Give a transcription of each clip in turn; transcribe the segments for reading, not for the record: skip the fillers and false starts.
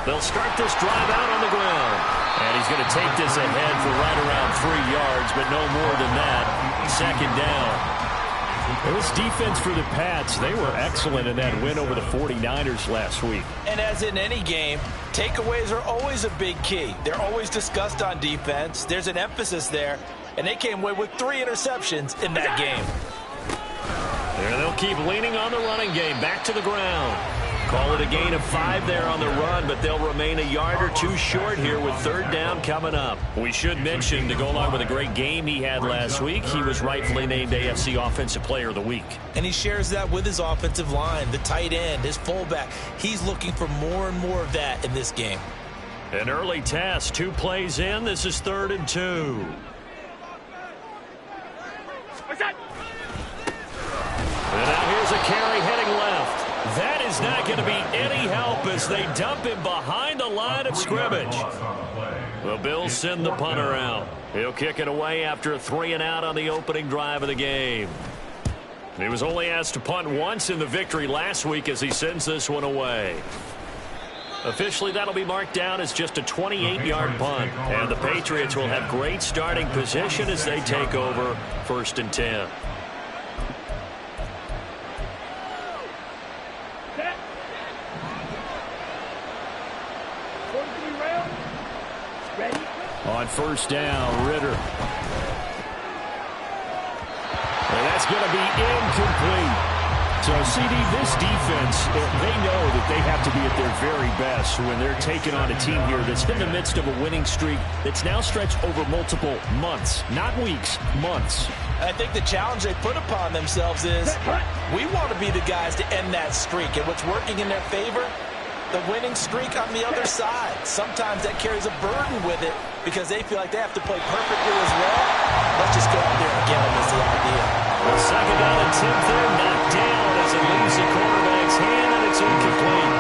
They'll start this drive out on the ground. And he's going to take this ahead for right around 3 yards, but no more than that. Second down. This defense for the Pats, they were excellent in that win over the 49ers last week. And as in any game, takeaways are always a big key. They're always discussed on defense. There's an emphasis there, and they came away with 3 interceptions in that game. There they'll keep leaning on the running game. Back to the ground. Call it a gain of 5 there on the run, but they'll remain a yard or 2 short here with third down coming up. We should mention, to go along with a great game he had last week, he was rightfully named AFC Offensive Player of the Week. And he shares that with his offensive line, the tight end, his fullback. He's looking for more and more of that in this game. An early test, 2 plays in. This is 3rd and 2. And now here's a carry heading left. That is not going to be any help as they dump him behind the line of scrimmage. The Bills send the punter out. He'll kick it away after a 3-and-out on the opening drive of the game. He was only asked to punt once in the victory last week as he sends this one away. Officially, that'll be marked down as just a 28-yard punt. And the Patriots will have great starting position as they take over 1st and 10. On 1st down, Ritter. And that's going to be incomplete. So, CD, this defense, they know that they have to be at their very best when they're taking on a team here that's in the midst of a winning streak that's now stretched over multiple months, not weeks, months. I think the challenge they put upon themselves is we want to be the guys to end that streak. And what's working in their favor? The winning streak on the other side. Sometimes that carries a burden with it because they feel like they have to play perfectly as well. Let's just go out there and get them is the idea. Well, 2nd down and 10 there, knocked down as it leaves the quarterback's hand, and it's incomplete.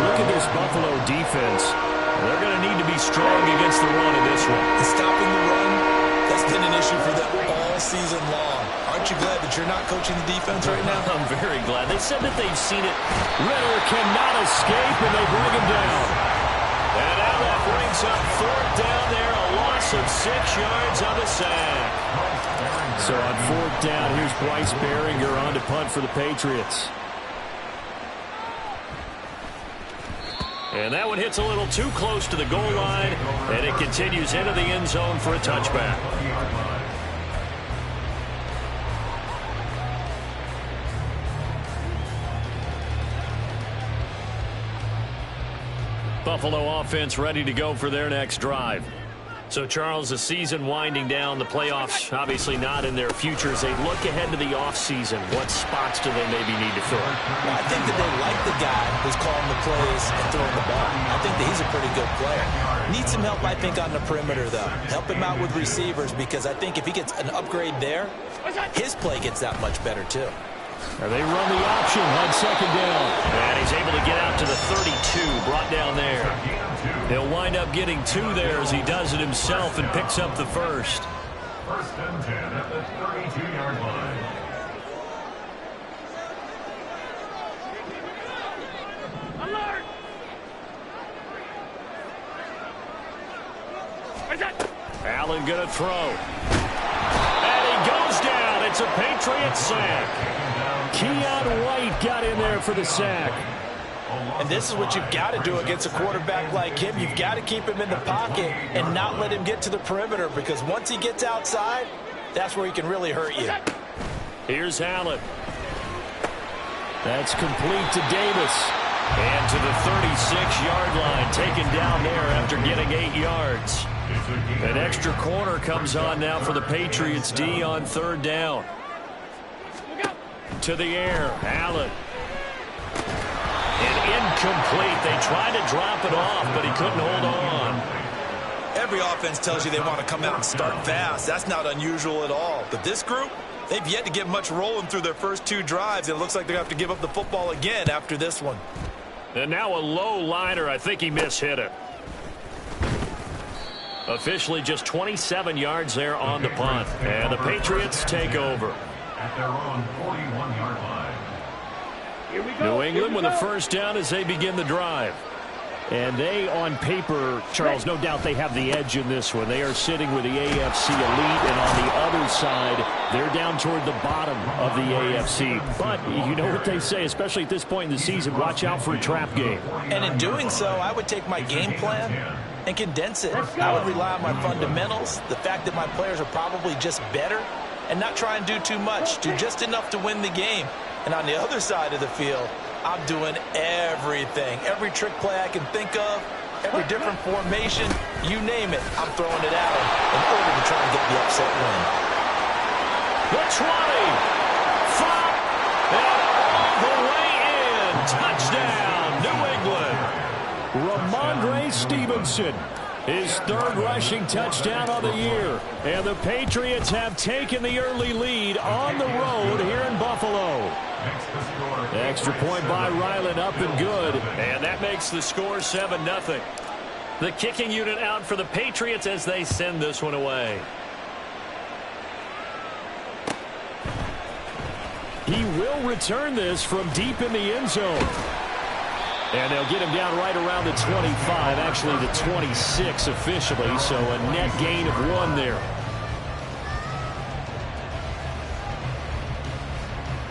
Look at this Buffalo defense. They're going to need to be strong against the run in this one. And stopping the run, that's been an issue for them all season long. Aren't you glad that you're not coaching the defense right now? I'm very glad. They said that they've seen it. Ritter cannot escape, and they bring him down. And now that brings up 4th down there, a loss of 6 yards on the sack. So on 4th down, here's Bryce Baringer on to punt for the Patriots. And that one hits a little too close to the goal line, and it continues into the end zone for a touchback. Buffalo offense ready to go for their next drive. So, Charles, the season winding down, the playoffs obviously not in their future. As they look ahead to the offseason, what spots do they maybe need to fill? Well, I think that they like the guy who's calling the plays and throwing the ball. I think that he's a pretty good player. Needs some help, I think, on the perimeter, though. Help him out with receivers because I think if he gets an upgrade there, his play gets that much better, too. And they run the option on 2nd down. And he's able to get out to the 32, brought down there. He'll wind up getting 2 there as he does it himself and picks up the first. 1st and 10 at the 32-yard line. Alert! Allen going to throw. And he goes down. It's a Patriot sack. Keion White got in there for the sack. And this is what you've got to do against a quarterback like him. You've got to keep him in the pocket and not let him get to the perimeter because once he gets outside, that's where he can really hurt you. Here's Allen. That's complete to Davis. And to the 36-yard line, taken down there after getting 8 yards. An extra corner comes on now for the Patriots D on 3rd down. To the air, Allen. And incomplete. They tried to drop it off, but he couldn't hold on. Every offense tells you they want to come out and start fast. That's not unusual at all. But this group, they've yet to get much rolling through their first 2 drives. It looks like they're going to have to give up the football again after this one. And now a low liner. I think he mishit it. Officially just 27 yards there on the punt. And the Patriots take over. At their own 41-yard line. New England with a 1st down as they begin the drive. And they, on paper, Charles, no doubt they have the edge in this one. They are sitting with the AFC elite, and on the other side, they're down toward the bottom of the AFC. But you know what they say, especially at this point in the season, watch out for a trap game. And in doing so, I would take my game plan and condense it. I would rely on my fundamentals, the fact that my players are probably just better, and not try and do too much, do just enough to win the game. And on the other side of the field, I'm doing everything. Every trick play I can think of, every different formation, you name it, I'm throwing it at them in order to try and get the upset win. The 20, 5, and all the way in. Touchdown, New England. Ramondre Stevenson, his third rushing touchdown of the year. And the Patriots have taken the early lead on the road here in Buffalo. Extra point by Ryland, up and good. And that makes the score 7-0. The kicking unit out for the Patriots as they send this one away. He will return this from deep in the end zone. And they'll get him down right around the 25, actually the 26 officially, so a net gain of 1 there.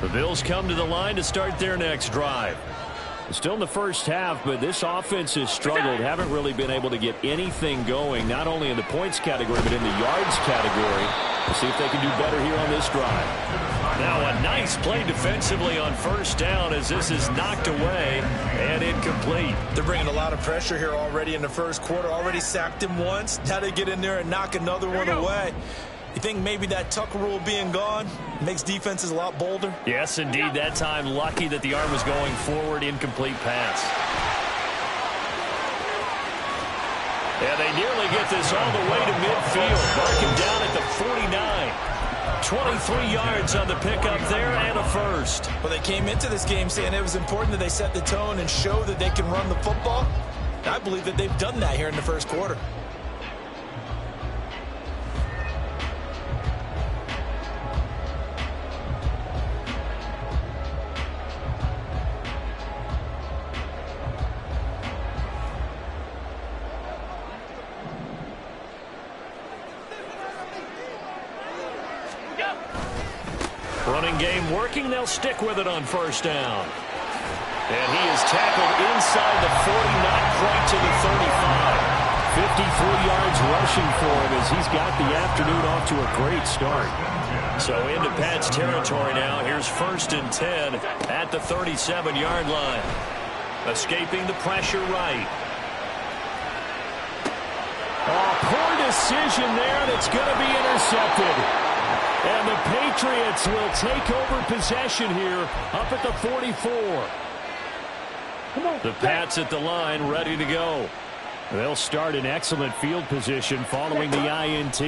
The Bills come to the line to start their next drive. Still in the first half, but this offense has struggled. Haven't really been able to get anything going, not only in the points category, but in the yards category. We'll see if they can do better here on this drive. Now a nice play defensively on first down as this is knocked away and incomplete. They're bringing a lot of pressure here already in the first quarter. Already sacked him once. Now they get in there and knock another one away. You think maybe that Tucker rule being gone makes defenses a lot bolder? Yes, indeed. That time lucky that the arm was going forward. Incomplete pass. And they nearly get this all the way to midfield. Mark him down at the 49. 23 yards on the pickup there and a first. Well, they came into this game saying it was important that they set the tone and show that they can run the football. I believe that they've done that here in the first quarter. Running game working. They'll stick with it on first down. And he is tackled inside the 40, not quite to the 35. 53 yards rushing for him as he's got the afternoon off to a great start. So into Pat's territory now. Here's 1st and 10 at the 37-yard line. Escaping the pressure right. Oh, poor decision there, and it's going to be intercepted. And the Patriots will take over possession here up at the 44. The Pats at the line, ready to go. They'll start in excellent field position following the INT.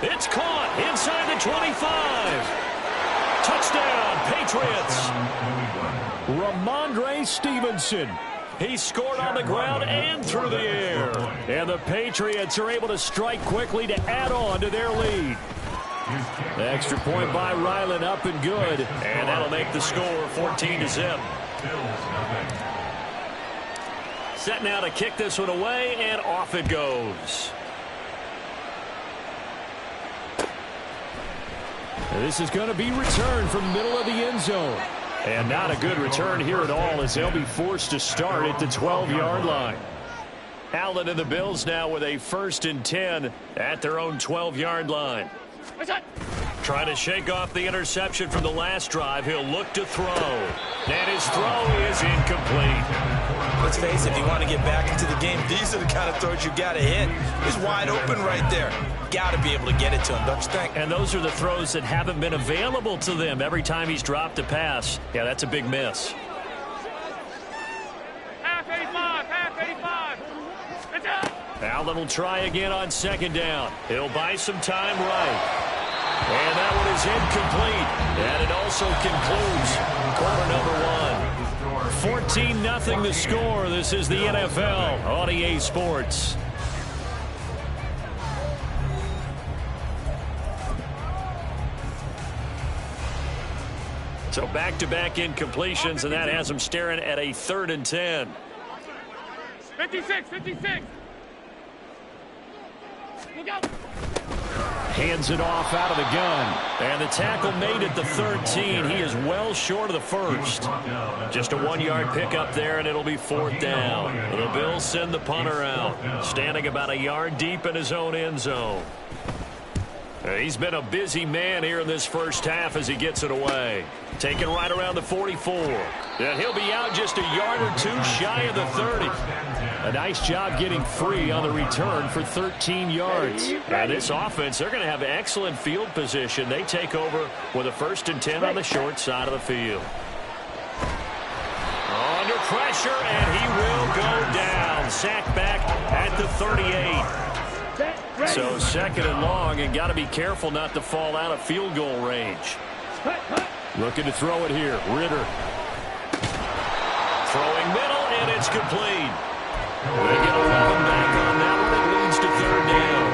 It's caught inside the 25. Touchdown, Patriots. Ramondre Stevenson. He scored on the ground and through the air. And the Patriots are able to strike quickly to add on to their lead. The extra point by Ryland, up and good. And that'll make the score 14-0. Set now to kick this one away, and off it goes. This is going to be returned from the middle of the end zone. And not a good return here at all as they'll be forced to start at the 12-yard line. Allen and the Bills now with a 1st and 10 at their own 12-yard line. Trying to shake off the interception from the last drive. He'll look to throw. And his throw is incomplete. Let's face it, if you want to get back into the game, these are the kind of throws you got to hit. He's wide open right there. Got to be able to get it to him, don't you think? And those are the throws that haven't been available to them every time he's dropped a pass. Yeah, that's a big miss. Half 85, half 85. It's out. Allen will try again on 2nd down. He'll buy some time right. And that one is incomplete. And it also concludes quarter number 1. 14-0 the score. This is the NFL on EA Sports. So back-to-back incompletions, and that has them staring at a 3rd and 10. 56, 56. Look out. Hands it off out of the gun. And the tackle made at the 13. He is well short of the first. Just a 1-yard pickup there, and it'll be 4th down. The Bills send the punter out, standing about a yard deep in his own end zone. He's been a busy man here in this first half as he gets it away. Taken right around the 44. And he'll be out just a yard or two shy of the 30. A nice job getting free on the return for 13 yards. And this offense, they're going to have excellent field position. They take over with a 1st and 10 on the short side of the field. Under pressure, and he will go down. Sacked back at the 38. So 2nd and long, and got to be careful not to fall out of field goal range. Looking to throw it here. Ridder. Throwing middle, and it's complete. They get 11 back on that one. It leads to 3rd down.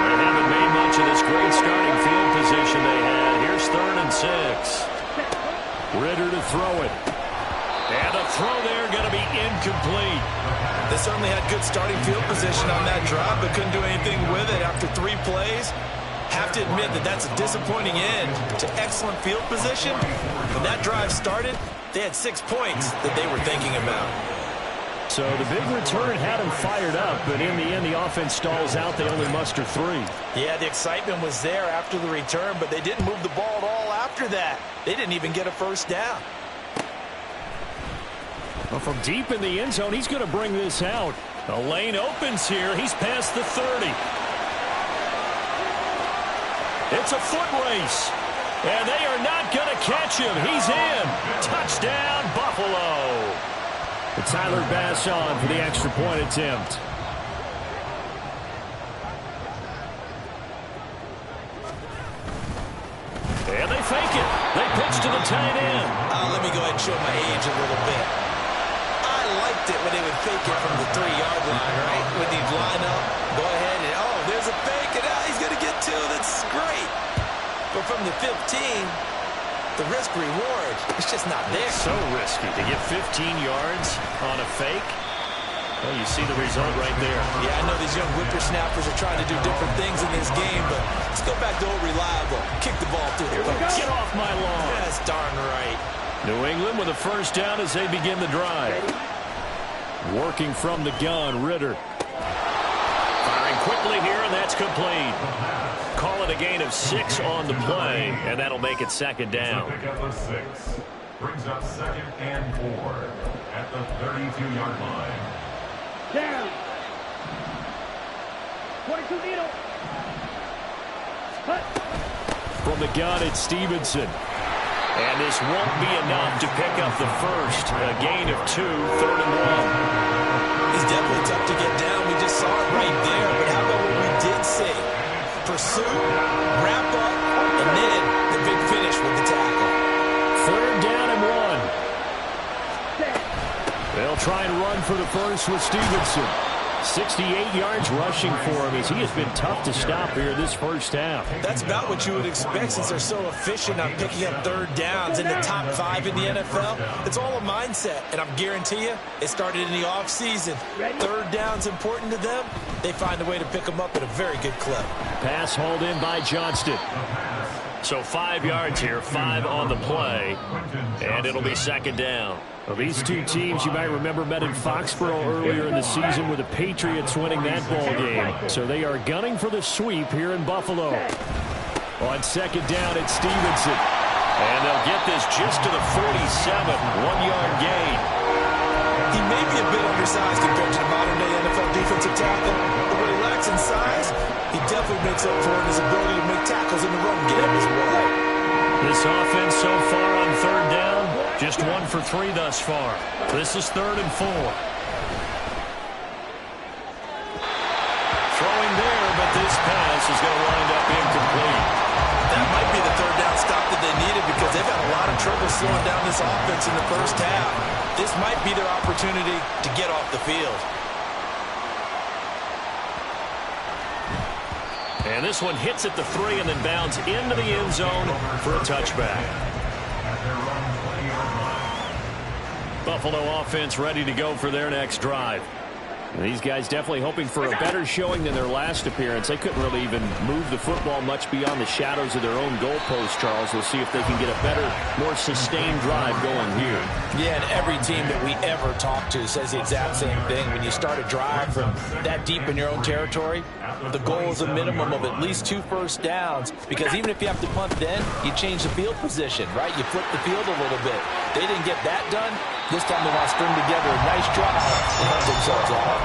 They haven't made much of this great starting field position they had. Here's 3rd and 6. Ridder to throw it. And the throw there going to be incomplete. They certainly had good starting field position on that drive, but couldn't do anything with it after 3 plays. Have to admit that that's a disappointing end to excellent field position. When that drive started, they had 6 points that they were thinking about. So the big return had them fired up, but in the end, the offense stalls out. They only muster 3. Yeah, the excitement was there after the return, but they didn't move the ball at all after that. They didn't even get a 1st down. Well, from deep in the end zone, he's going to bring this out. The lane opens here. He's past the 30. It's a foot race. And they are not going to catch him. He's in. Touchdown, Buffalo. Tyler Bass on for the extra point attempt. And they fake it. They pitch to the tight end. Let me go ahead and show my age a little bit. I liked it when they would fake it from the 3-yard line, right? When they'd line up, go ahead and, oh, there's a fake, and he's going to get 2. That's great. But from the 15, the risk-reward, it's just not there. So risky to get 15 yards on a fake. Well, you see the result right there. Yeah, I know these young whippersnappers are trying to do different things in this game, but let's go back to old reliable. Kick the ball through the post. Get off my lawn. That's darn right. New England with a 1st down as they begin the drive. Working from the gun, Ridder. Firing quickly here, and that's complete. Call it a gain of 6 on the play, and that'll make it 2nd down. Pick up a 6. Brings up 2nd and 4 at the 32-yard line. Down. 22 needle. Cut. From the gun, it's Stevenson. And this won't be enough to pick up the first. A gain of 2, 3rd and 1. He's definitely tough to get down. We just saw it right there. But how about what we did see? Pursue, wrap up, and then the big finish with the tackle. 3rd down and 1. They'll try and run for the first with Stevenson. 68 yards rushing for him as he has been tough to stop here this first half. That's about what you would expect since they're so efficient on picking up 3rd downs in the top 5 in the NFL. It's all a mindset, and I guarantee you it started in the offseason. 3rd down's important to them. They find a way to pick them up at a very good clip. Pass hauled in by Johnston. So 5 yards here, 5 on the play, and it'll be 2nd down. Well, these two teams, you might remember, met in Foxborough earlier in the season with the Patriots winning that ball game. So they are gunning for the sweep here in Buffalo. On 2nd down, it's Stevenson. And they'll get this just to the 47, 1-yard gain. He may be a bit undersized compared to the modern-day NFL defensive tackle, but what he lacks in size, he definitely makes up for it in his ability to make tackles in the run game as well. This offense so far on 3rd down, just 1 for 3 thus far. This is 3rd and 4. Throwing there, but this pass is going to wind up incomplete. That might be the 3rd down stop that they needed because they've had a lot of trouble slowing down this offense in the first half. This might be their opportunity to get off the field. And And this one hits at the 3 and then bounds into the end zone for a touchback. Buffalo offense ready to go for their next drive. These guys definitely hoping for a better showing than their last appearance. They couldn't really even move the football much beyond the shadows of their own goalpost, Charles. We'll see if they can get a better, more sustained drive going here. Yeah, and every team that we ever talk to says the exact same thing. When you start a drive from that deep in your own territory, the goal is a minimum of at least 2 first downs, because even if you have to punt then, you change the field position, right? You flip the field a little bit. They didn't get that done. This time they want to string together a nice drive and help themselves out.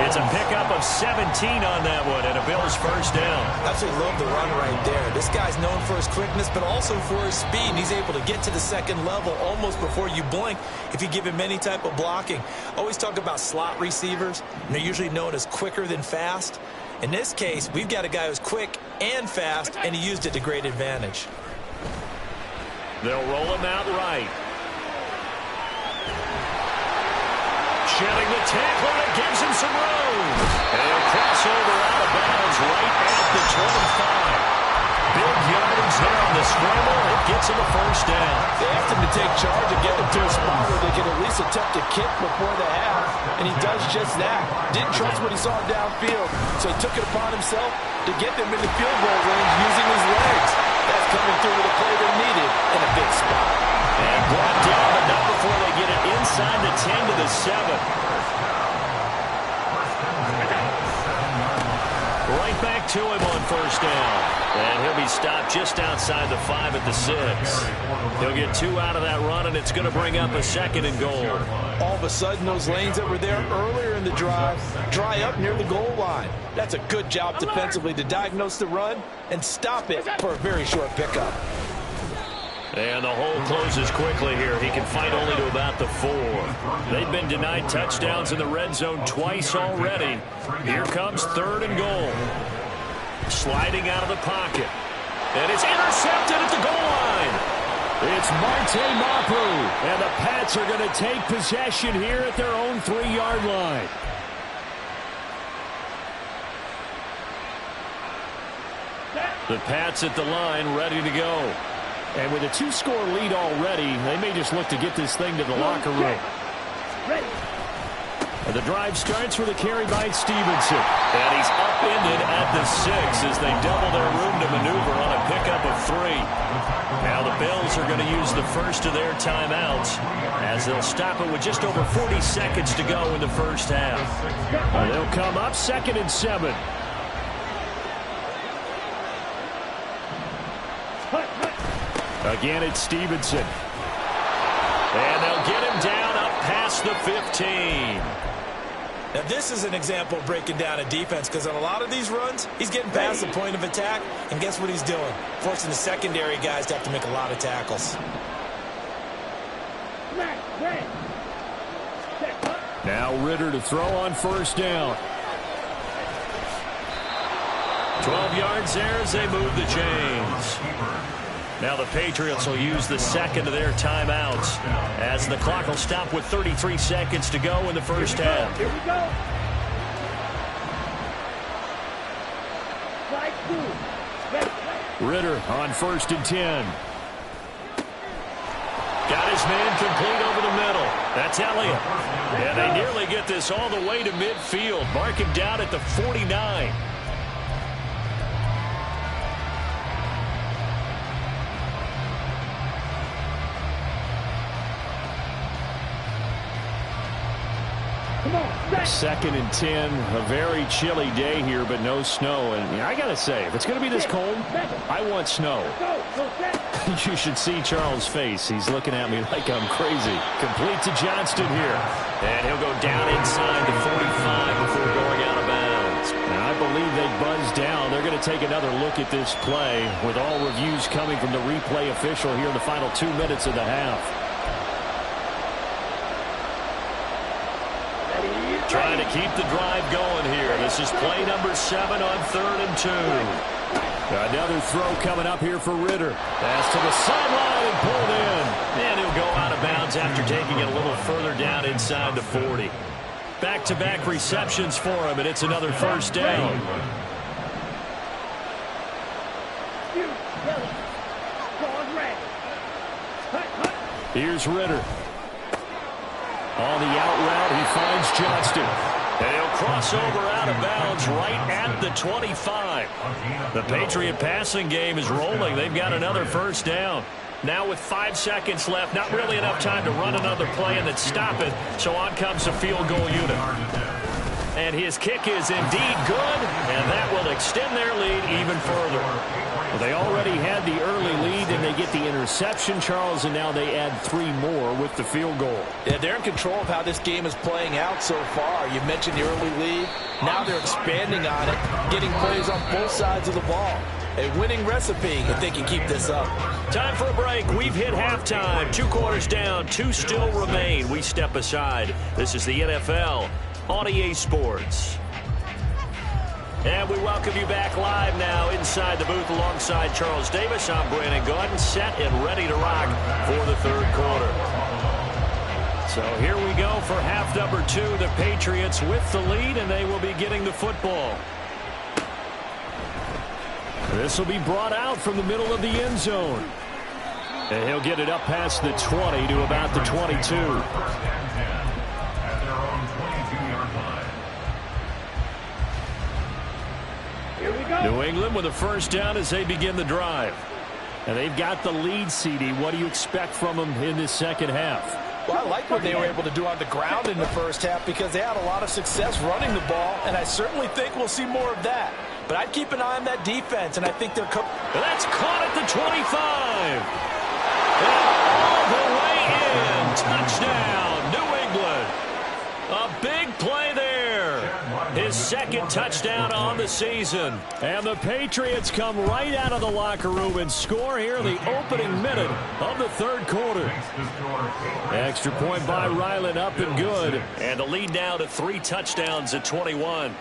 It's a pickup of 17 on that one, and a Bills first down. Absolutely love the run right there. This guy's known for his quickness, but also for his speed. He's able to get to the second level almost before you blink if you give him any type of blocking. Always talk about slot receivers, and they're usually known as quicker than fast. In this case, we've got a guy who's quick and fast, and he used it to great advantage. They'll roll him out right. Shedding the tackle, and it gives him some room. And he'll cross over out of bounds right at the 25. Big yardage there on the scramble. It gets him a first down. They asked him to take charge and get him to a spot where they can at least attempt to kick before the half, and he does just that. Didn't trust what he saw downfield, so he took it upon himself to get them in the field goal range using his legs. That's coming through with a play they needed in a big spot. And brought down, but not before they get it inside the 10 to the 7. Right back to him on first down. And he'll be stopped just outside the 5 at the 6. He'll get 2 out of that run, and it's going to bring up a 2nd and goal. All of a sudden, those lanes that were there earlier in the drive dry up near the goal line. That's a good job defensively to diagnose the run and stop it for a very short pickup. And the hole closes quickly here. He can fight only to about the 4. They've been denied touchdowns in the red zone twice already. Here comes 3rd and goal. Sliding out of the pocket. And it's intercepted at the goal line. It's Marte Mapu. And the Pats are going to take possession here at their own 3-yard line. The Pats at the line ready to go. And with a 2-score lead already, they may just look to get this thing to the locker room. And the drive starts with a carry by Stevenson. And he's upended at the 6 as they double their room to maneuver on a pickup of 3. Now the Bills are going to use the first of their timeouts as they'll stop it with just over 40 seconds to go in the first half. They'll come up 2nd and 7. Again, it's Stevenson. And they'll get him down up past the 15. Now, this is an example of breaking down a defense, because on a lot of these runs, he's getting past the point of attack, and guess what he's doing? Forcing the secondary guys to have to make a lot of tackles. Now Ritter to throw on first down. 12 yards there as they move the chains. Now the Patriots will use the 2nd of their timeouts as the clock will stop with 33 seconds to go in the first half. Here we go. Ritter on 1st and 10. Got his man complete over the middle. That's Elliott. And they nearly get this all the way to midfield. Mark him down at the 49. Second and 10, a very chilly day here, but no snow. And I got to say, if it's going to be this cold, I want snow. You should see Charles' face. He's looking at me like I'm crazy. Complete to Johnston here. And he'll go down inside the 45 before going out of bounds. Now, I believe they buzzed down. They're going to take another look at this play with all reviews coming from the replay official here in the final 2 minutes of the half. Trying to keep the drive going here. This is play number 7 on 3rd and 2. Another throw coming up here for Ritter. Pass to the sideline and pulled in. And he'll go out of bounds after taking it a little further down inside the 40. Back-to-back receptions for him, and it's another first down. Here's Ritter. On the out route, he finds Johnston. And he'll cross over out of bounds right at the 25. The Patriot passing game is rolling. They've got another first down. Now with 5 seconds left, not really enough time to run another play and then stop it. So on comes the field goal unit. And his kick is indeed good, and that will extend their lead even further. Well, they already had the early lead, and they get the interception, Charles, and now they add 3 more with the field goal. Yeah, they're in control of how this game is playing out so far. You mentioned the early lead. Now they're expanding on it, getting plays on both sides of the ball. A winning recipe if they can keep this up. Time for a break. We've hit halftime. 2 quarters down, 2 still remain. We step aside. This is the NFL on EA Sports. And we welcome you back live now inside the booth alongside Charles Davis. I'm Brandon Gaudin, set and ready to rock for the third quarter. So here we go for half number 2. The Patriots with the lead, and they will be getting the football. This will be brought out from the middle of the end zone. And he'll get it up past the 20 to about the 22. New England with a first down as they begin the drive. And they've got the lead, CD. What do you expect from them in this second half? Well, I like what they were able to do on the ground in the first half because they had a lot of success running the ball, and I certainly think we'll see more of that. But I'd keep an eye on that defense, and I think they're... That's caught at the 25. And all the way in. Touchdown, New England. A big play there. His second touchdown on the season. And the Patriots come right out of the locker room and score here in the opening minute of the third quarter. Extra point by Ryland, up and good. And the lead now to 3 touchdowns at 21.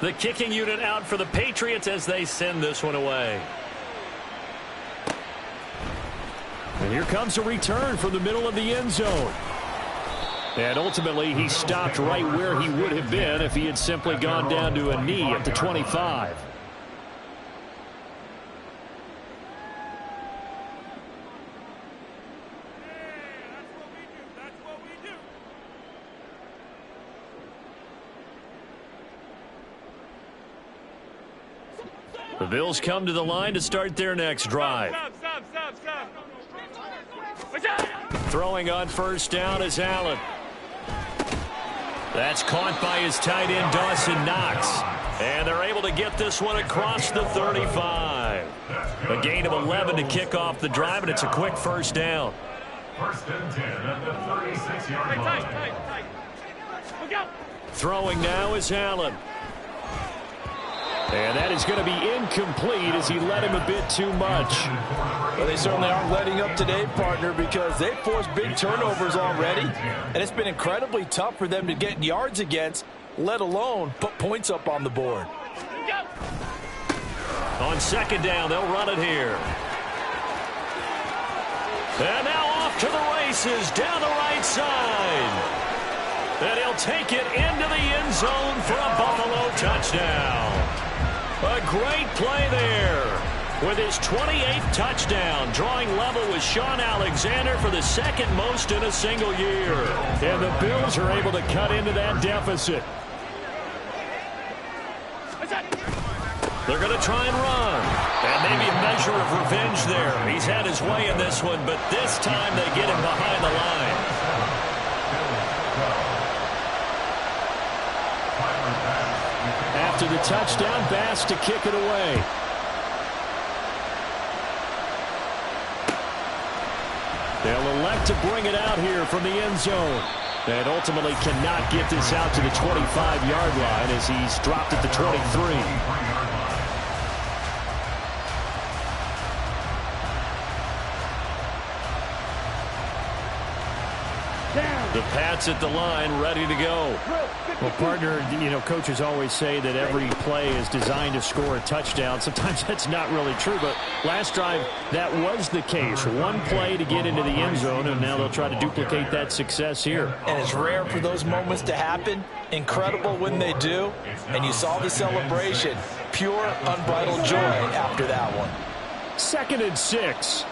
The kicking unit out for the Patriots as they send this one away. And here comes a return from the middle of the end zone. And ultimately, he stopped right where he would have been if he had simply gone down to a knee at the 25. The Bills come to the line to start their next drive. Throwing on first down is Allen. That's caught by his tight end, Dawson Knox. And they're able to get this one across the 35. A gain of 11 to kick off the drive, and it's a quick first down. First and 10 at the 36-yard line. Throwing now is Allen. And that is going to be incomplete as he led him a bit too much. Well, they certainly aren't letting up today, partner, because they've forced big turnovers already. And it's been incredibly tough for them to get yards against, let alone put points up on the board. On second down, they'll run it here. And now off to the races down the right side. And he'll take it into the end zone for a Buffalo touchdown. A great play there with his 28th touchdown, drawing level with Sean Alexander for the second most in a single year. And the Bills are able to cut into that deficit. They're going to try and run. And maybe a measure of revenge there. He's had his way in this one, but this time they get him behind the line. After the touchdown, Bass to kick it away. They'll elect to bring it out here from the end zone. And ultimately cannot get this out to the 25-yard line as he's dropped at the 23. The Pats at the line, ready to go. Well, partner, you know, coaches always say that every play is designed to score a touchdown. Sometimes that's not really true, but last drive, that was the case. One play to get into the end zone, and now they'll try to duplicate that success here. And it's rare for those moments to happen. Incredible when they do. And you saw the celebration. Pure, unbridled joy after that one. 2nd and 6.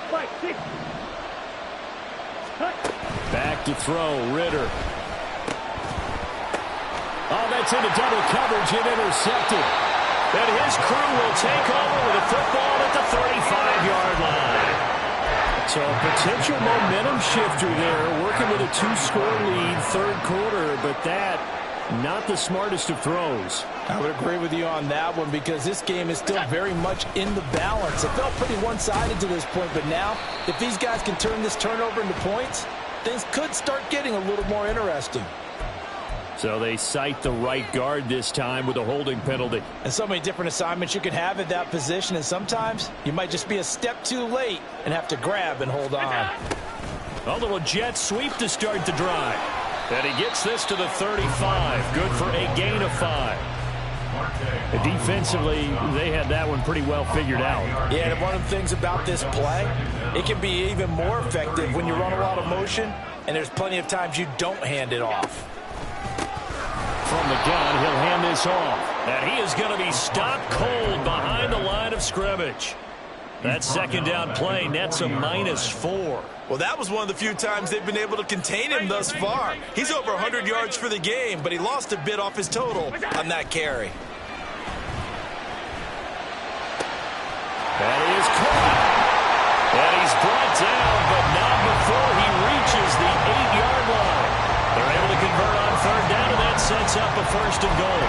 Back to throw, Ritter. Oh, that's into double coverage and intercepted. And his crew will take over with a football at the 35-yard line. So a potential momentum shifter there, working with a 2-score lead, 3rd quarter, but that, not the smartest of throws. I would agree with you on that one because this game is still very much in the balance. It felt pretty one-sided to this point, but now, if these guys can turn this turnover into points, things could start getting a little more interesting. So they cite the right guard this time with a holding penalty. And so many different assignments you can have at that position, and sometimes you might just be a step too late and have to grab and hold on. A little jet sweep to start the drive. And he gets this to the 35. Good for a gain of 5. Defensively, they had that one pretty well figured out. Yeah, and one of the things about this play, it can be even more effective when you run a lot of motion, and there's plenty of times you don't hand it off. From the gun, he'll hand this off. And he is going to be stopped cold behind the line of scrimmage. That 2nd down play nets a -4. Well, that was one of the few times they've been able to contain him thus far. He's over 100 yards for the game, but he lost a bit off his total on that carry. That is caught. And he's brought down, but not before he reaches the 8-yard line. They're able to convert on 3rd down, and that sets up a 1st and goal.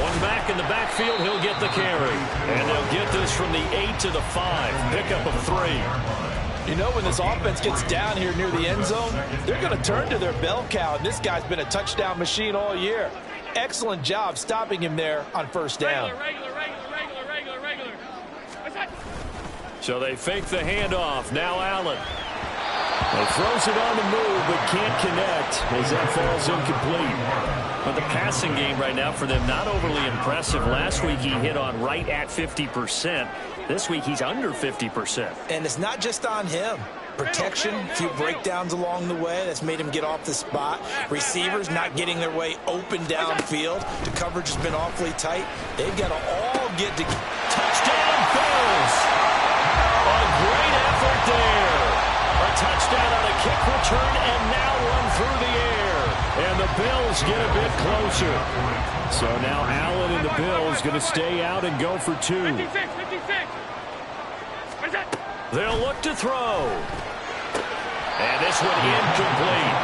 One back in the backfield, he'll get the carry. And they'll get this from the 8 to the 5. Pickup of 3. You know, when this offense gets down here near the end zone, they're going to turn to their bell cow, and this guy's been a touchdown machine all year. Excellent job stopping him there on 1st down. Regular. So they fake the handoff. Now Allen. He throws it on the move, but can't connect as that falls incomplete. But the passing game right now for them, not overly impressive. Last week he hit on right at 50%. This week he's under 50%. And it's not just on him. Protection, a few breakdowns along the way. That's made him get off the spot. Receivers not getting their way open downfield. The coverage has been awfully tight. They've got to all get to touchdown Bills. A great effort there. A touchdown on a kick return and now run through the air. And the Bills get a bit closer. So now Allen and the Bills going to stay out and go for 2. 56. They'll look to throw. And this one incomplete.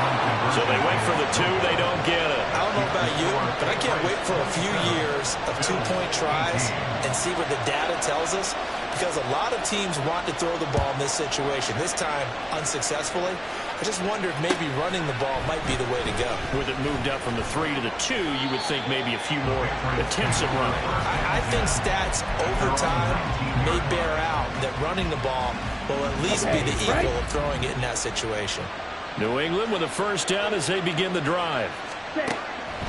So they wait for the 2. They don't get it. I don't know about you, but I can't wait for a few years of 2-point tries and see what the data tells us. Because a lot of teams want to throw the ball in this situation. This time, unsuccessfully. I just wonder if maybe running the ball might be the way to go. With it moved up from the 3 to the 2, you would think maybe a few more attempts at running. I think stats over time may bear out that running the ball will at least be the equal of throwing it in that situation. New England with a 1st down as they begin the drive.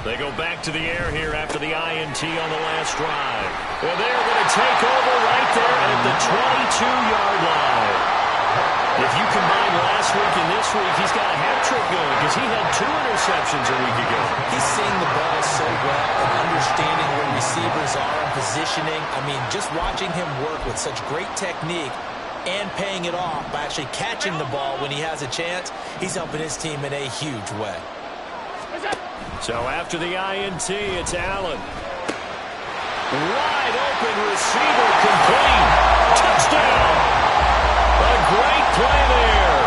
They go back to the air here after the INT on the last drive. And they're going to take over right there at the 22-yard line. If you combine last week and this week, he's got a hat trick going because he had 2 interceptions a week ago. He's seeing the ball so well and understanding where receivers are and positioning. I mean, just watching him work with such great technique and paying it off by actually catching the ball when he has a chance, he's helping his team in a huge way. So after the INT, it's Allen. Wide open receiver complete. Touchdown. A great play there.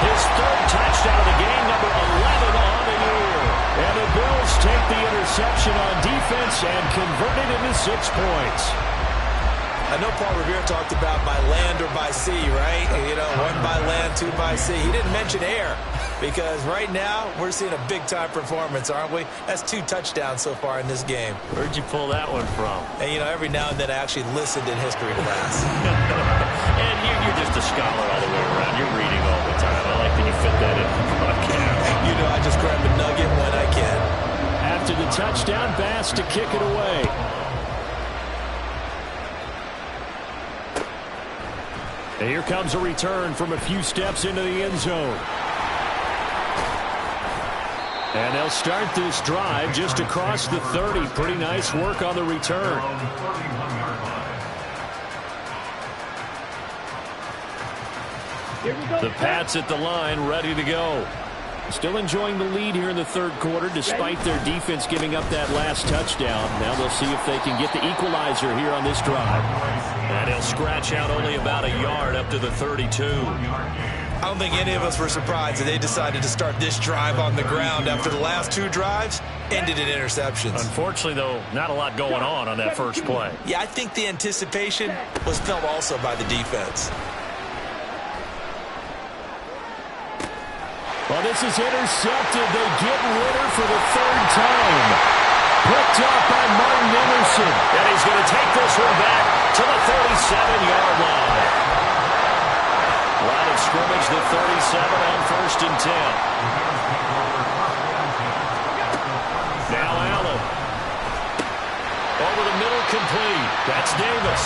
His 3rd touchdown of the game, number 11 on the year. And the Bills take the interception on defense and convert it into 6 points. I know Paul Revere talked about by land or by sea, right? You know, 1 by land, 2 by sea. He didn't mention air because right now we're seeing a big-time performance, aren't we? That's 2 touchdowns so far in this game. Where'd you pull that one from? And, you know, every now and then I actually listened in history class. And you're just a scholar all the way around. You're reading all the time. I like that you fit that in the broadcast. You know, I just grab a nugget when I can. After the touchdown, Bass to kick it away. And here comes a return from a few steps into the end zone. And they'll start this drive just across the 30. Pretty nice work on the return. The Pats at the line, ready to go. Still enjoying the lead here in the third quarter, despite their defense giving up that last touchdown. Now they'll see if they can get the equalizer here on this drive. And he'll scratch out only about a yard up to the 32. I don't think any of us were surprised that they decided to start this drive on the ground after the last two drives ended in interceptions. Unfortunately, though, not a lot going on that first play. Yeah, I think the anticipation was felt also by the defense. Well, this is intercepted. They get Ritter for the third time. Picked up by Martin Emerson. And he's going to take this one back to the 37-yard line. Line of scrimmage, the 37 on 1st and 10. Now Allen. Over the middle, complete. That's Davis.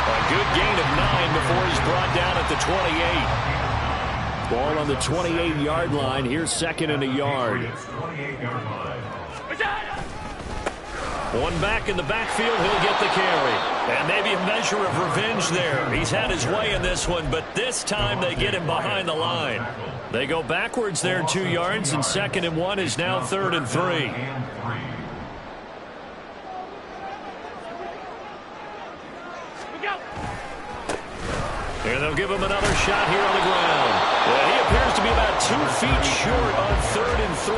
A good gain of 9 before he's brought down at the 28. Ball on the 28-yard line. Here's 2nd and a yard. One back in the backfield, he'll get the carry. And maybe a measure of revenge there. He's had his way in this one, but this time they get him behind the line. They go backwards there 2 yards, and 2nd and 1 is now 3rd and 3. And they'll give him another shot here on the ground. Well, he appears to be about 2 feet short on 3rd and 3.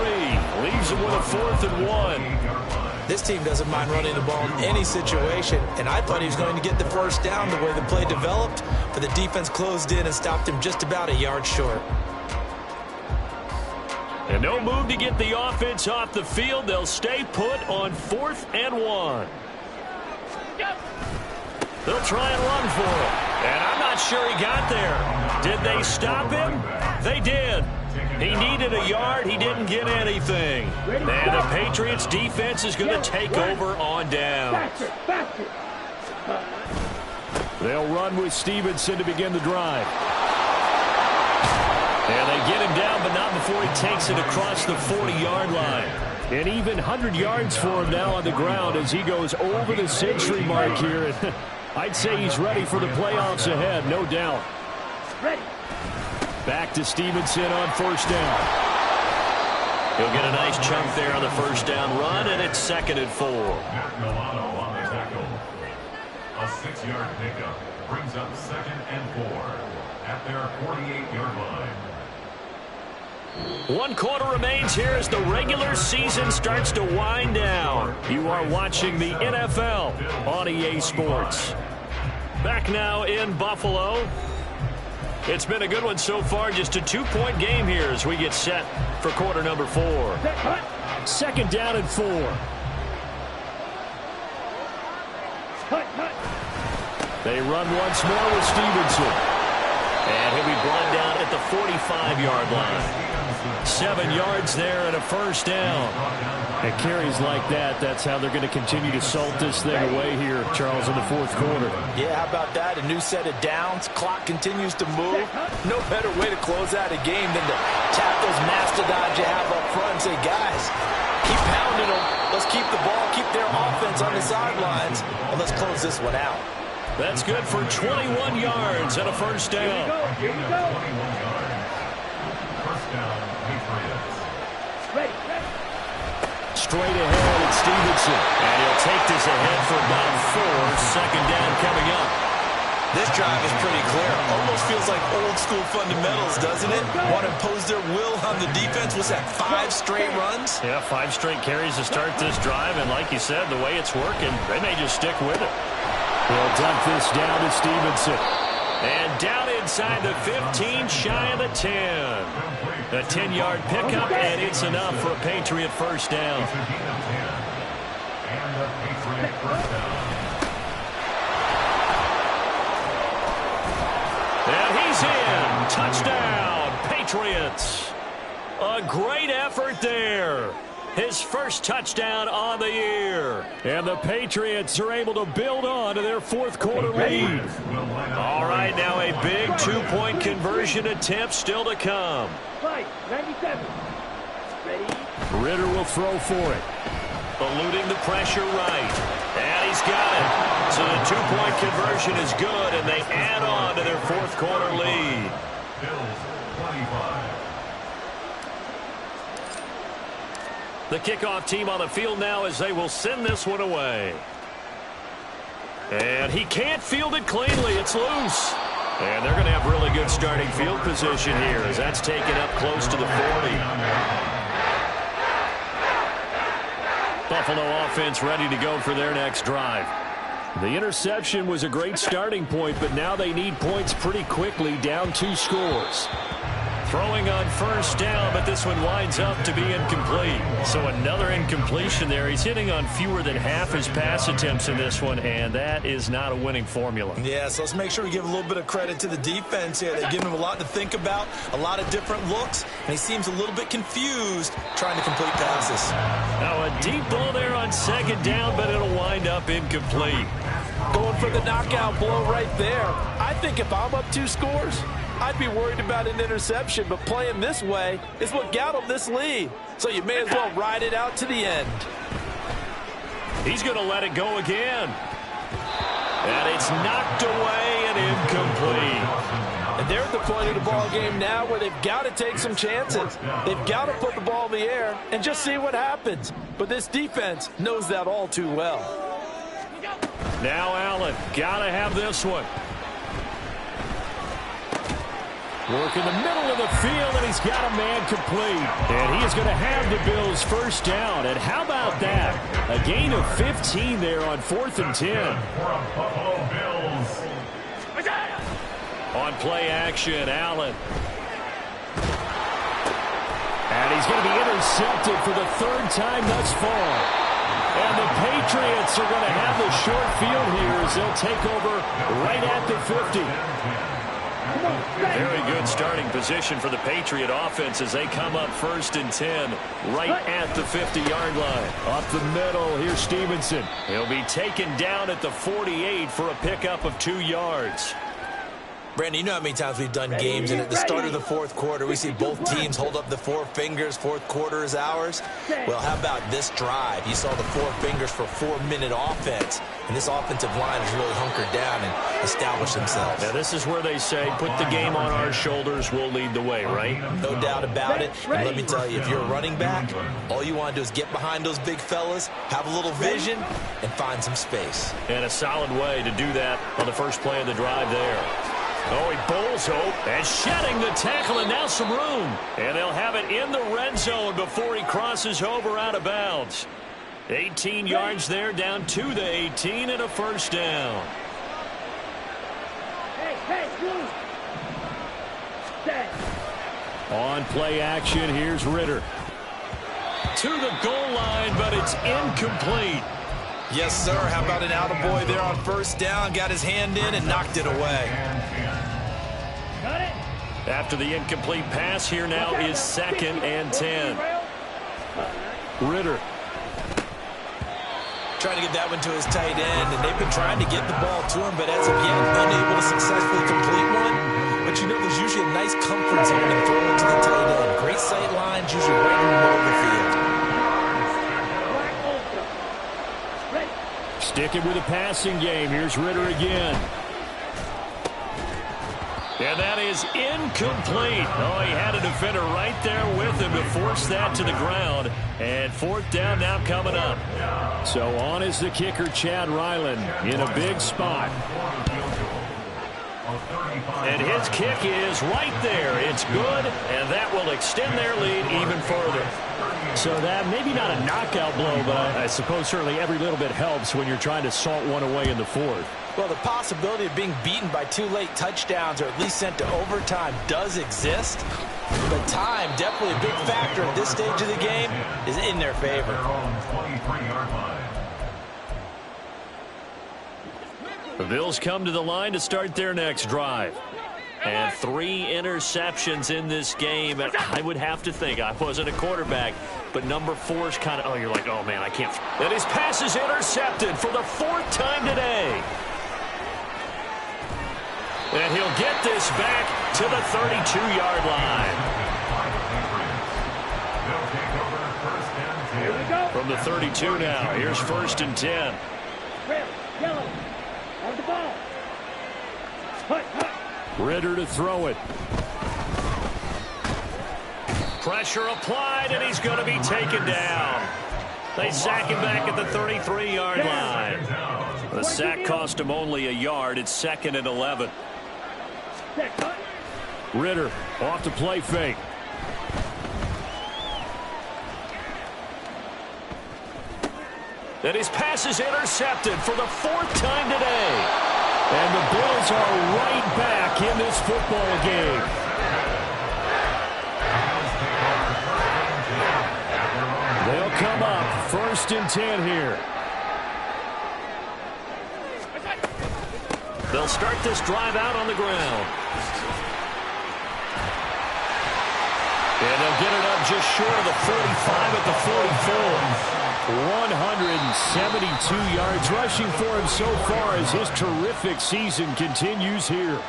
Leaves him with a 4th and 1. This team doesn't mind running the ball in any situation, and I thought he was going to get the first down the way the play developed, but the defense closed in and stopped him just about a yard short. And no move to get the offense off the field. They'll stay put on 4th and 1. They'll try and run for it. And I'm not sure he got there. Did they stop him? They did. He needed a yard. He didn't get anything. And the Patriots defense is going to take over on downs. They'll run with Stevenson to begin the drive. And they get him down, but not before he takes it across the 40-yard line. And even 100 yards for him now on the ground as he goes over the century mark here. And I'd say he's ready for the playoffs ahead, no doubt. Ready. Back to Stevenson on 1st down. He'll get a nice chunk there on the 1st down run, and it's 2nd and 4. Matt Milano on the tackle. A 6-yard pickup brings up 2nd and 4 at their 48-yard line. 1 quarter remains here as the regular season starts to wind down. You are watching the NFL on EA Sports. Back now in Buffalo. It's been a good one so far. Just a 2-point game here as we get set for quarter number 4. 2nd down and 4. They run once more with Stevenson. And he'll be brought down at the 45-yard line. 7 yards there and a 1st down. At carries like that, that's how they're going to continue to salt this thing away here, Charles, in the 4th quarter. Yeah, how about that? A new set of downs. Clock continues to move. No better way to close out a game than to tap those mastodons you have up front and say, guys, keep pounding them. Let's keep the ball, keep their offense on the sidelines, and let's close this one out. That's good for 21 yards and a 1st down. Here we go. 21 yards. 1st down, Patriots. Ready. Straight ahead, it's Stevenson. And he'll take this ahead for about 4. 2nd down coming up. This drive is pretty clear. Almost feels like old school fundamentals, doesn't it? Want to impose their will on the defense. Was that 5 straight runs? Yeah, 5 straight carries to start this drive. And like you said, the way it's working, they may just stick with it. They'll dump this down to Stevenson. And down inside the 15, shy of the 10. A 10-yard pickup, and it's enough for a Patriot 1st down. And the Patriot 1st down. And he's in. Touchdown, Patriots. A great effort there. His first touchdown on the year. And the Patriots are able to build on to their 4th quarter lead. All right, now a big 2-point conversion attempt still to come. 97. Ready. Ritter will throw for it. Eluding the pressure right. And he's got it. So the two-point conversion is good, and they add on to their fourth quarter lead. Bills 25. The kickoff team on the field now as they will send this one away. And he can't field it cleanly. It's loose. And they're going to have really good starting field position here as that's taken up close to the 40. Buffalo offense ready to go for their next drive. The interception was a great starting point, but now they need points pretty quickly, down 2 scores. Throwing on first down, but this one winds up to be incomplete. So another incompletion there. He's hitting on fewer than half his pass attempts in this one, and that is not a winning formula. Yeah, so let's make sure we give a little bit of credit to the defense here. They've given him a lot to think about, a lot of different looks, and he seems a little bit confused trying to complete passes. Now a deep ball there on second down, but it'll wind up incomplete. Going for the knockout blow right there. I think if I'm up 2 scores, I'd be worried about an interception, but playing this way is what got him this lead. So you may as well ride it out to the end. He's going to let it go again. And it's knocked away and incomplete. And they're at the point of the ball game now where they've got to take some chances. They've got to put the ball in the air and just see what happens. But this defense knows that all too well. Now Allen, got to have this one. Work in the middle of the field, and he's got a man complete. And he is going to have the Bills first down. And how about that? A gain of 15 there on 4th and 10. On play action, Allen. And he's going to be intercepted for the 3rd time thus far. And the Patriots are going to have the short field here as they'll take over right at the 50. Very good starting position for the Patriot offense as they come up 1st and 10 right at the 50-yard line. Up the middle, here's Stevenson. He'll be taken down at the 48 for a pickup of 2 yards. Brandon, you know how many times we've done games, and at the start of the 4th quarter, we see both teams hold up the 4 fingers, 4th quarter is ours. Well, how about this drive? You saw the 4 fingers for 4-minute offense, and this offensive line has really hunkered down and established themselves. Now, this is where they say, put the game on our shoulders, we'll lead the way, right? No doubt about it. And let me tell you, if you're a running back, all you want to do is get behind those big fellas, have a little vision, and find some space. And a solid way to do that on the first play of the drive there. Oh, he bowls Hope and shedding the tackle, and now some room. And they'll have it in the red zone before he crosses over out of bounds. 18 yards there, down to the 18 and a first down. On play action, here's Ritter. To the goal line, but it's incomplete. Yes, sir. How about an attaboy there on first down? Got his hand in and knocked it away. After the incomplete pass, here now is 2nd and 10. Ritter. Trying to get that one to his tight end, and they've been trying to get the ball to him, but as of yet, unable to successfully complete one. But you know, there's usually a nice comfort zone in throwing to the tight end. Great sight lines, usually right in the middle of the field. Sticking with the passing game. Here's Ritter again. And that is incomplete. Oh, he had a defender right there with him to force that to the ground. And 4th down now coming up. So on is the kicker, Chad Ryland, in a big spot. And his kick is right there. It's good, and that will extend their lead even further. So that maybe not a knockout blow, but I suppose certainly every little bit helps when you're trying to salt one away in the 4th. Well, the possibility of being beaten by 2 late touchdowns or at least sent to overtime does exist. But time, definitely a big factor at this stage of the game, is in their favor. The Bills come to the line to start their next drive. And 3 interceptions in this game. And I would have to think, I wasn't a quarterback, but number 4 is kind of, oh, you're like, oh, man, I can't. And his pass is intercepted for the 4th time today. And he'll get this back to the 32-yard line. They'll take over 1st From the 32 now, here's 1st and 10. Yellow. On the ball. Ridder to throw it. Pressure applied, and he's going to be taken down. They sack him back at the 33-yard line. The sack cost him only a yard. It's 2nd and 11. Ridder off the play fake. And his pass is intercepted for the 4th time today. And the Bills are right back in this football game. They'll come up 1st and 10 here. They'll start this drive out on the ground. And they'll get it up just short of the 45 at the 44. 172 yards rushing for him so far as his terrific season continues here.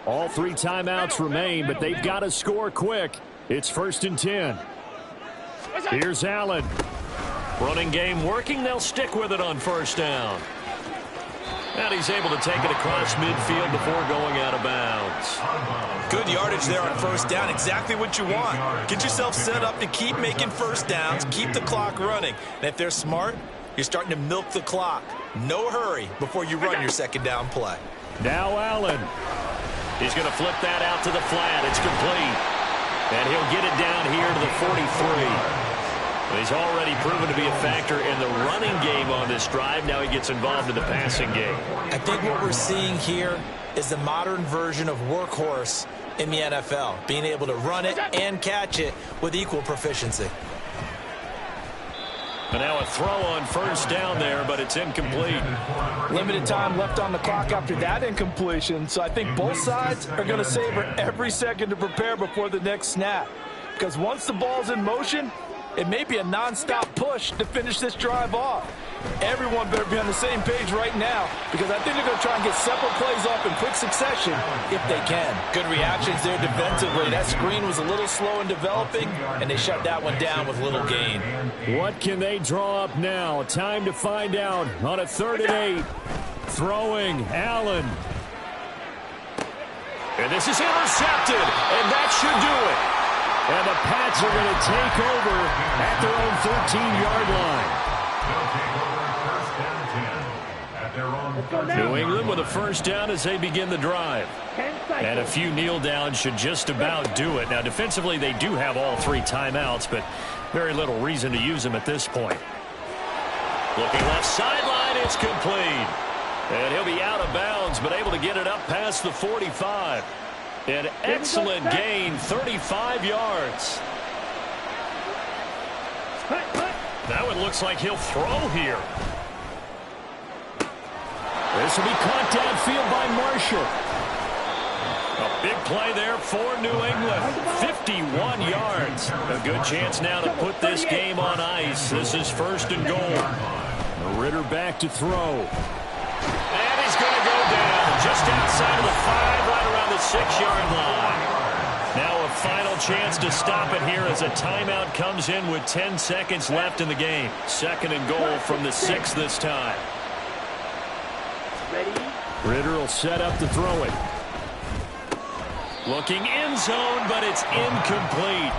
All 3 timeouts remain, but they've got to score quick. It's 1st and 10. Here's Allen. Running game working. They'll stick with it on 1st down. And he's able to take it across midfield before going out of bounds. Good yardage there on 1st down. Exactly what you want. Get yourself set up to keep making 1st downs. Keep the clock running. And if they're smart, you're starting to milk the clock. No hurry before you run your 2nd down play. Now Allen. He's going to flip that out to the flat. It's complete. And he'll get it down here to the 43. He's already proven to be a factor in the running game on this drive. Now he gets involved in the passing game. I think what we're seeing here is the modern version of workhorse in the NFL, being able to run it and catch it with equal proficiency. And now a throw on 1st down there, but it's incomplete. Limited time left on the clock after that incompletion, so I think both sides are going to savor every second to prepare before the next snap. Because once the ball's in motion, it may be a non-stop push to finish this drive off. Everyone better be on the same page right now, because I think they're going to try and get several plays off in quick succession if they can. Good reactions there defensively. That screen was a little slow in developing, and they shut that one down with little gain. What can they draw up now? Time to find out on a 3rd and 8. Throwing Allen. And this is intercepted, and that should do it. And the Pats are going to take over at their own 13-yard line. New England with a 1st down as they begin the drive. And a few kneel downs should just about do it. Now, defensively, they do have all 3 timeouts, but very little reason to use them at this point. Looking left sideline, it's complete. And he'll be out of bounds, but able to get it up past the 45. An excellent gain, 35 yards. That one looks like he'll throw here. This will be caught downfield by Marshall. A big play there for New England. 51 yards. A good chance now to put this game on ice. This is 1st and goal. Ridder back to throw. And he's going to go down just outside of the 5, right around the 6-yard line. Now a final chance to stop it here as a timeout comes in with 10 seconds left in the game. 2nd and goal from the 6 this time. Ridder will set up to throw it. Looking end zone, but it's incomplete.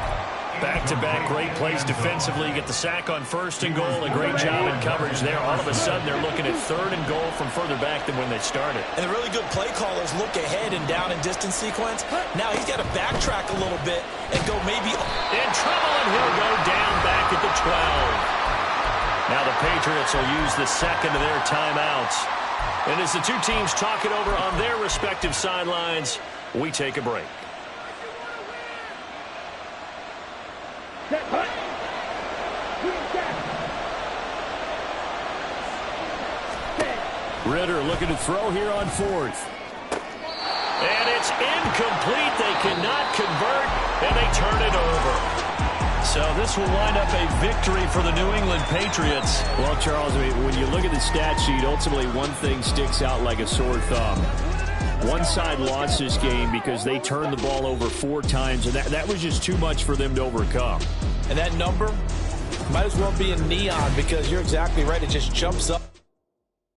Back-to-back great plays defensively. You get the sack on 1st and goal. A great job in coverage there. All of a sudden, they're looking at 3rd and goal from further back than when they started. And the really good play callers look ahead and down and distance sequence. Now he's got to backtrack a little bit and go maybe in trouble, and he'll go down back at the 12. Now the Patriots will use the 2nd of their timeouts. And as the 2 teams talk it over on their respective sidelines, we take a break. Ridder looking to throw here on 4th. And it's incomplete. They cannot convert, and they turn it over. So this will wind up a victory for the New England Patriots. Well, Charles, I mean, when you look at the stat sheet, ultimately one thing sticks out like a sore thumb. One side lost this game because they turned the ball over 4 times, and that was just too much for them to overcome. And that number might as well be in neon because you're exactly right. It just jumps up.